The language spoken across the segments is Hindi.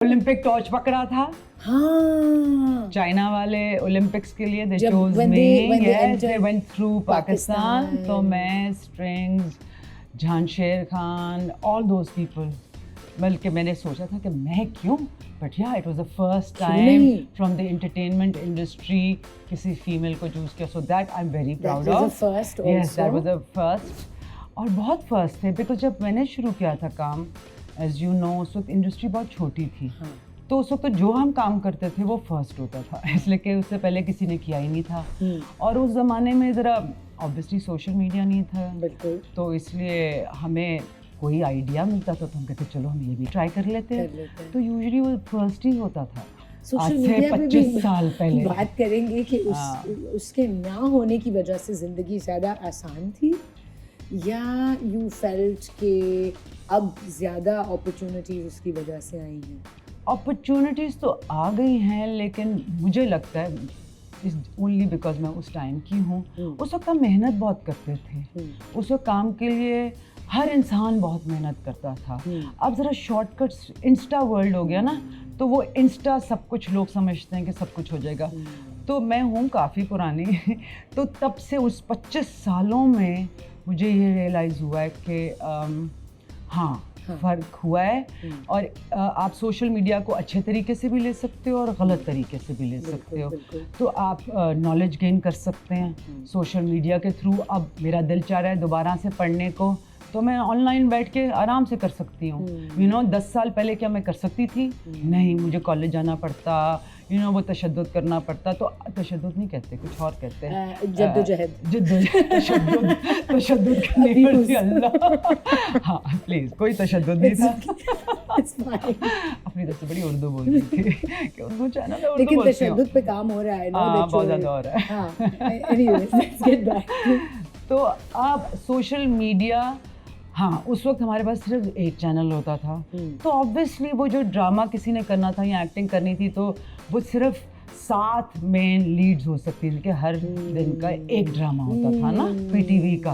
ओलंपिक टॉर्च पकड़ा था। हाँ, चाइना वाले ओलंपिक्स के लिए जब chose when me, they yes, entered they went through Pakistan. Pakistan. तो मैं strings, Jansher Khan, all those people, बल्कि मैंने सोचा था कि मैं क्यों, बट या it was the first time नहीं? फ्रॉम द एंटरटेनमेंट इंडस्ट्री किसी फीमेल को चूज किया, so that I am very proud was of. the first yes, that also? Was the first. और बहुत फर्स्ट थे, बिकॉज जब मैंने शुरू किया था काम, एज यू नो, उस वक्त इंडस्ट्री बहुत छोटी थी। हाँ, तो उस वक्त जो हम काम करते थे वो फर्स्ट होता था, इसलिए कि उससे पहले किसी ने किया ही नहीं था। और उस ज़माने में ज़रा ऑब्वियसली सोशल मीडिया नहीं था, बिल्कुल तो इसलिए हमें कोई आइडिया मिलता था तो हम कहते चलो हम ये भी ट्राई कर लेते कर हैं। लेते हैं। तो यूजुअली वो फर्स्ट ही होता था। सोशल आज से मीडिया पे 25 भी साल पहले बात करेंगे कि हाँ। उसके ना होने की वजह से ज़िंदगी ज़्यादा आसान थी, या यू फेल्ट कि अब ज़्यादा अपॉर्चुनिटीज़ उसकी वजह से आई हैं? अपॉर्चुनिटीज़ तो आ गई हैं, लेकिन मुझे लगता है इस ओनली बिकॉज मैं उस टाइम की हूँ। उस वक्त हम मेहनत बहुत करते थे, उस वक्त काम के लिए हर इंसान बहुत मेहनत करता था। अब ज़रा शॉर्टकट्स, इंस्टा वर्ल्ड हो गया ना, तो वो इंस्टा सब कुछ लोग समझते हैं कि सब कुछ हो जाएगा। तो मैं हूँ काफ़ी पुरानी तो तब से उस 25 सालों में मुझे ये रियलाइज़ हुआ है कि हाँ, फ़र्क हुआ है। और आप सोशल मीडिया को अच्छे तरीके से भी ले सकते हो और गलत तरीके से भी ले सकते हो। बिल्कुल। तो आप नॉलेज गेन कर सकते हैं सोशल मीडिया के थ्रू। अब मेरा दिल चाह रहा है दोबारा से पढ़ने को, तो मैं ऑनलाइन बैठ के आराम से कर सकती हूँ। यू नो 10 साल पहले क्या मैं कर सकती थी? नहीं, मुझे कॉलेज जाना पड़ता, यू नो वो तशद्दुद करना पड़ता। तो तशद्दुद नहीं कहते, कुछ और कहते हैं, जद्दोजहद। तशद्दुद करनी पड़ती। अल्लाह, हाँ प्लीज़, कोई तशद्दुद नहीं था। It's fine. अपनी तरफ से बड़ी उर्दू बोल रही थी कि उर्दू चैनल है, उर्दू लेकिन बोलती हूँ। तशद्दुद पे काम हो रहा है ना, हाँ, that बहुत you're- ज़्यादा हो रहा है। हाँ, anyways, let's get back to- तो आप सोशल मीडिया, हाँ, उस वक्त हमारे पास सिर्फ एक चैनल होता था। तो ऑब्वियसली वो जो ड्रामा किसी ने करना था या एक्टिंग करनी थी, तो वो सिर्फ 7 मेन लीड्स हो सकती थी कि हर दिन का एक ड्रामा होता था ना पीटीवी का।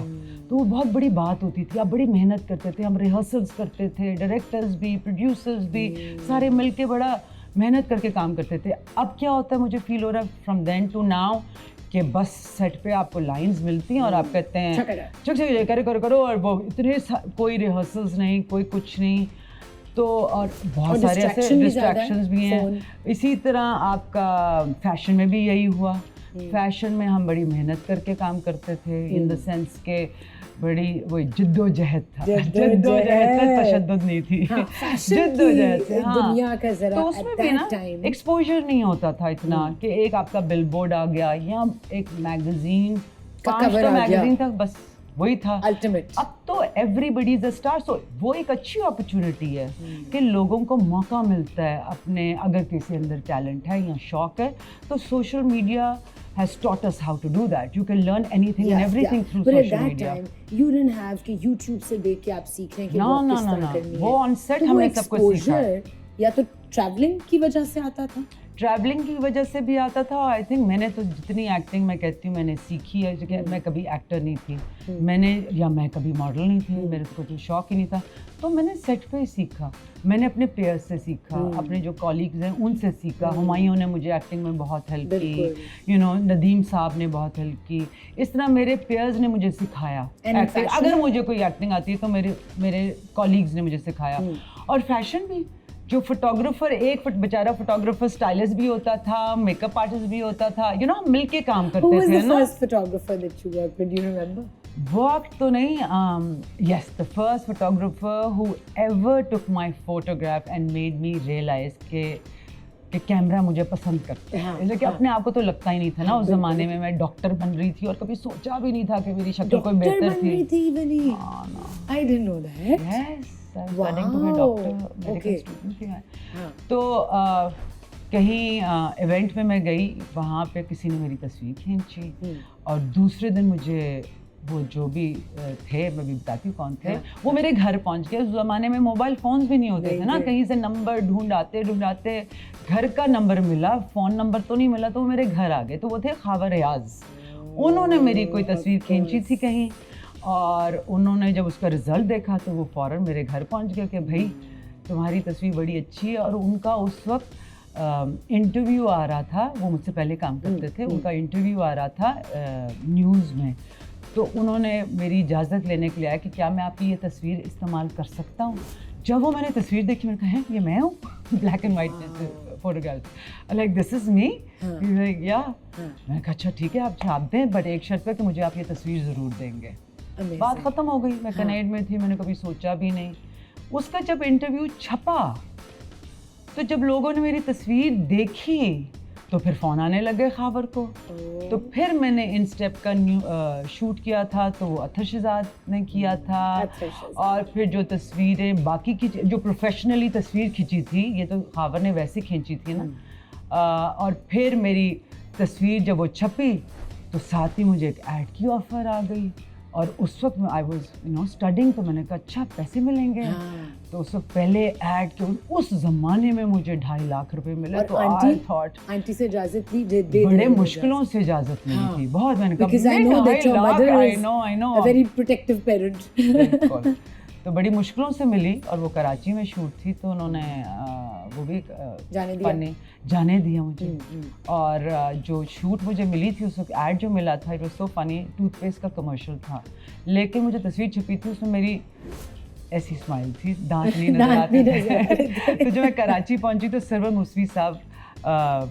तो वो बहुत बड़ी बात होती थी, आप बड़ी मेहनत करते थे, हम रिहर्सल्स करते थे, डायरेक्टर्स भी, प्रोड्यूसर्स भी, सारे मिलके बड़ा मेहनत करके काम करते थे। अब क्या होता है, मुझे फील हो रहा है फ्रॉम देन टू नाउ कि बस सेट पे आपको लाइंस मिलती हैं और आप कहते हैं चक करो करो, और वो इतने कोई रिहर्सल्स नहीं, कोई कुछ नहीं। तो और बहुत सारे ऐसे डिस्ट्रैक्शंस भी हैं। इसी तरह आपका फैशन में भी यही हुआ। फैशन में हम बड़ी मेहनत करके काम करते थे, इन द सेंस के बड़ी वो जिद्दोजहद था, जिद्दोजहद था, तशद्दुद नहीं थी। जिद्दोजहद से, हाँ। दुनिया का जरा तो उसमें भी ना एक्सपोजर नहीं होता था इतना कि एक आपका बिलबोर्ड आ गया या एक मैगजीन, 5 मैगजीन तक, बस वही था अल्टीमेट। अब तो एवरीबडी इज अ स्टार। सो वो एक अच्छी अपॉर्चुनिटी है कि लोगों को मौका मिलता है अपने, अगर किसी अंदर टैलेंट है या शौक है, तो social media has taught us how to do that. You can learn anything and everything through But social at that media. time, you didn't have कि YouTube से देख के आप सीख रहे हैं कि No, walk no, किस no, तरह no. करनी है। वो on set तो हमने वो सब कुछ सीखा। exposure या तो ट्रैवलिंग की वजह से आता था? ट्रैवलिंग की वजह से भी आता था। आई थिंक मैंने तो जितनी एक्टिंग मैं कहती हूँ मैंने सीखी है, क्योंकि मैं कभी एक्टर नहीं थी, मैंने, या मैं कभी मॉडल नहीं थी, मेरे को कोई शौक ही नहीं था। तो मैंने सेट पे ही सीखा, मैंने अपने पेयर्स से सीखा, अपने जो कॉलीग्स हैं उनसे सीखा। हुमायूं ने मुझे एक्टिंग में बहुत हेल्प की, यू नो नदीम साहब ने बहुत हेल्प की। इस तरह मेरे पेयर्स ने मुझे सिखाया एक्टिंग। अगर मुझे कोई एक्टिंग आती है तो मेरे कॉलीग्स ने मुझे सिखाया। और फैशन भी, जो फोटोग्राफर, एक बेचारा फोटोग्राफर स्टाइलिस्ट भी होता था, मेकअप आर्टिस्ट भी होता था, यू नो मिल के काम करते थे ना। Who was the first photographer that you worked with? Do you remember? वक्त तो नहीं, yes, the first photographer who ever took my photograph and made me realize कि कैमरा मुझे पसंद करता है। इसलिए कि अपने आप को तो लगता ही नहीं था ना उस ज़माने में। मैं डॉक्टर बन रही थी और कभी सोचा भी नहीं था कि मेरी शक्ल कोई बेहतर थी। I didn't know that. Yes, I was studying to be a doctor, medical student थी मैं। तो कहीं इवेंट में मैं गई, वहाँ पे किसी ने मेरी तस्वीर खींची और दूसरे दिन मुझे वो जो भी थे, मैं भी बताती हूँ कौन थे, वो मेरे घर पहुँच गए। उस ज़माने में मोबाइल फ़ोन्स भी नहीं होते थे ना, कहीं से नंबर ढूंढाते घर का नंबर मिला, फ़ोन नंबर तो नहीं मिला, तो वो मेरे घर आ गए। तो वो थे ख्वाबा रियाज, उन्होंने मेरी कोई तस्वीर खींची थी कहीं, और उन्होंने जब उसका रिज़ल्ट देखा तो वो फ़ौरन मेरे घर पहुँच गया कि भाई तुम्हारी तस्वीर बड़ी अच्छी है। और उनका उस वक्त इंटरव्यू आ रहा था, वो मुझसे पहले काम करते थे, उनका इंटरव्यू आ रहा था न्यूज़ में। तो उन्होंने मेरी इजाज़त लेने के लिए आया कि क्या मैं आपकी ये तस्वीर इस्तेमाल कर सकता हूँ। जब वो मैंने तस्वीर देखी, मैंने कहा है ये मैं हूँ, black and white photograph, like this is me, या मैंने कहा अच्छा ठीक है आप छाप दें, बट एक शर्त पे कि मुझे आप ये तस्वीर ज़रूर देंगे। बात ख़त्म हो गई। मैं कनेड में थी, मैंने कभी सोचा भी नहीं। उसका जब इंटरव्यू छपा तो जब लोगों ने मेरी तस्वीर देखी तो फिर फ़ोन आने लगे ख़ाबर को। तो फिर मैंने इन स्टेप का शूट किया था, तो वो अतर शहजाद ने किया था। और फिर जो तस्वीरें बाकी की जो प्रोफेशनली तस्वीर खींची थी, ये तो ख़ाबर ने वैसे खींची थी ना। और फिर मेरी तस्वीर जब वो छपी तो साथ ही मुझे एक ऐड की ऑफ़र आ गई। और उस वक्त आई वॉज स्टडिंग, तो मैंने कहा अच्छा पैसे मिलेंगे। तो उस वक्त पहले ऐड के उस ज़माने में मुझे 2.5 लाख रुपए मिले। तो आई थॉट आंटी से इजाज़त ली, बड़े मुश्किलों से इजाज़त मिली थी, बहुत। मैंने कहा because I know that your mother is I know a very protective parent. बिल्कुल। तो बड़ी मुश्किलों से मिली और वो कराची में शूट थी, तो उन्होंने वो भी जाने दिया मुझे। और जो शूट मुझे मिली थी उस वक्त, ऐड जो मिला था, it was so funny, toothpaste का कमर्शियल था, लेकिन मुझे तस्वीर छपी थी उसमें मेरी ऐसी स्माइल थी, दांत नहीं नजर आते थे। तो जब मैं कराची पहुंची तो सरवर मुसवी साहब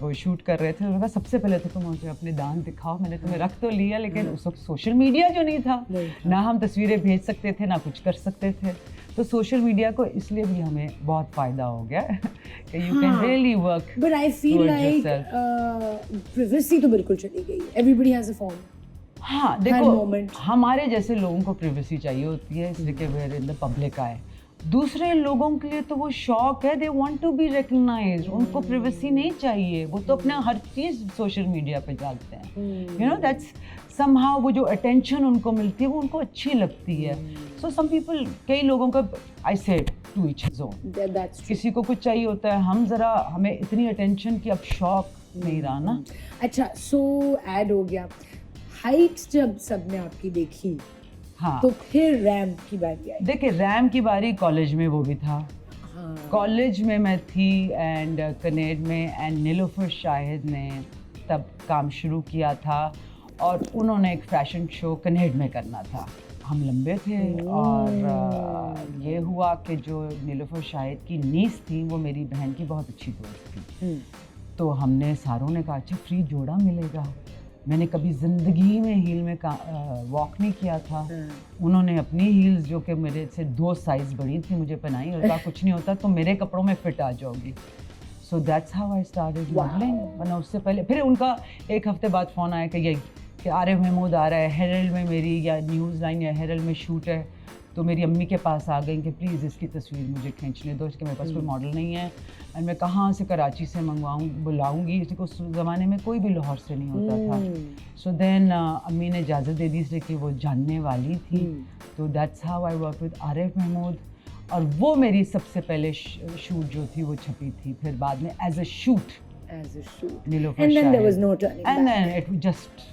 वो शूट कर रहे थे। उन्होंने कहा सबसे पहले तो तुम मुझे अपने दांत दिखाओ। मैंने तुम्हें रख तो लिया, लेकिन उस वक्त सोशल मीडिया जो नहीं था, ना हम तस्वीरें भेज सकते थे, ना कुछ कर सकते थे। तो सोशल मीडिया को इसलिए भी हमें बहुत फ़ायदा हो गया कि you can really work. But I feel like privacy तो बिल्कुल चली गई। Everybody has a phone. हाँ देखो, हमारे जैसे लोगों को प्राइवेसी चाहिए होती है, इसलिए कि वेयर इन द पब्लिक आए। दूसरे लोगों के लिए तो वो शौक है, they want to be recognised, उनको प्राइवेसी नहीं चाहिए। वो तो अपना हर चीज़ सोशल मीडिया पे डालते हैं। यू नो दैट्स समहाउ, वो जो अटेंशन उनको मिलती है वो उनको अच्छी लगती है। सो सम पीपल, कई लोगों का, आई से टू ईच हिज ओन, किसी को कुछ चाहिए होता है। हम ज़रा, हमें इतनी अटेंशन की अब शौक नहीं रहा ना। अच्छा, सो ऐड हो गया, हाइट्स जब सबने आपकी देखी, हाँ, तो फिर रैम की बारी आई। देखिए रैम की बारी कॉलेज में वो भी था। कॉलेज में मैं थी एंड कनेड में, एंड नीलोफर शाहिद ने तब काम शुरू किया था और उन्होंने एक फैशन शो कनेड में करना था। हम लंबे थे और ये हुआ कि जो नीलोफर शाहिद की नीस थी वो मेरी बहन की बहुत अच्छी दोस्त थी। तो हमने सारों ने कहा अच्छा फ्री जोड़ा मिलेगा। मैंने कभी ज़िंदगी में हील में वॉक नहीं किया था। उन्होंने अपनी हील्स जो कि मेरे से 2 साइज़ बड़ी थी मुझे पहनाई और कहा कुछ नहीं होता, तो मेरे कपड़ों में फिट आ जाओगी। So that's how I started modelling. वरना उससे पहले फिर उनका 1 हफ्ते बाद फ़ोन आया कि आरिफ महमूद आ रहा है, हेरल्ड में मेरी या न्यूज़ लाइन या हेरल्ड में शूट है। तो मेरी अम्मी के पास आ गई कि प्लीज़ इसकी तस्वीर मुझे खींचने दो, इसके मेरे पास कोई मॉडल नहीं है एंड मैं कहाँ से कराची से बुलाऊंगी। इसको उस ज़माने में कोई भी लाहौर से नहीं होता था। सो देन अम्मी ने इजाज़त दे दी इसलिए कि वो जानने वाली थी। तो that's how I work with Arif Mahmood. और वो मेरी सबसे पहले शूट जो थी वो छपी थी। फिर बाद में as a shoot As a shoot. And then there was no turning back. And then it just